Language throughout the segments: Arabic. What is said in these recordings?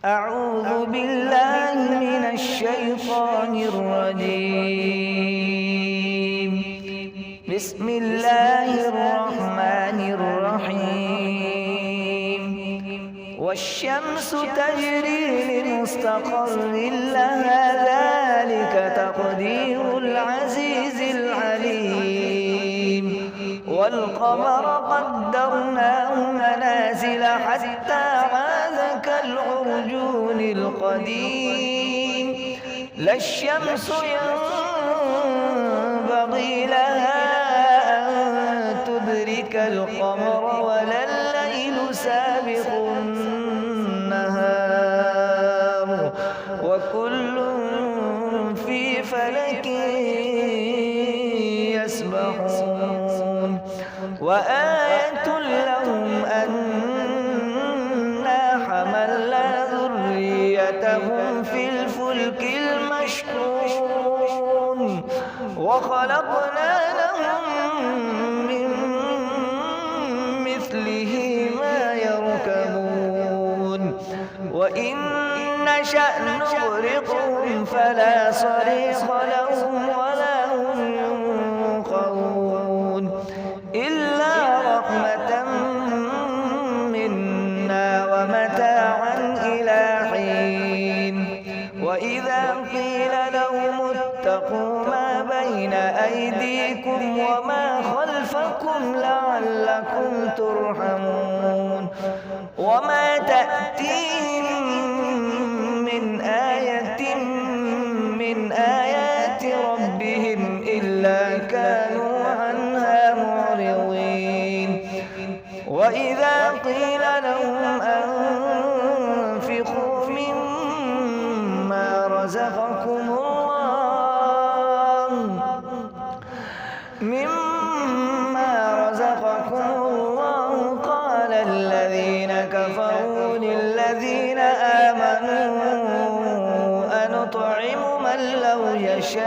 أعوذ بالله من الشيطان الرجيم. بسم الله الرحمن الرحيم. والشمس تجري لمستقر لها ذلك تقدير العزيز العليم. والقمر قدرناه منازل حتى عاد كالعرجون القديم. لا الشمس ينبغي لها أن تدرك القمر ولا الليل سابق النهار وكل في فلك يسبحون. وآية لهم أنا حملنا ذريتهم في الفلك المشحون وخلقنا لهم من مثله ما يركبون. وإن نشأ نغرقهم فلا صريخ لهم ولا هم ينقذون إلا رحمة منا ومتاعا إلى حين. وإذا قيل لهم اتقوا ما بين أيديكم وما خلفكم لعلكم ترحمون. وما تأتيهم من آية من آيات ربهم إلا كانوا عنها معرضين. وإذا قيل لهم أنفقوا مما رزقكم الله قال الذين كفروا للذين آمنوا أنطعم من لو يشاء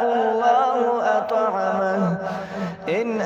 الله أطعمه إن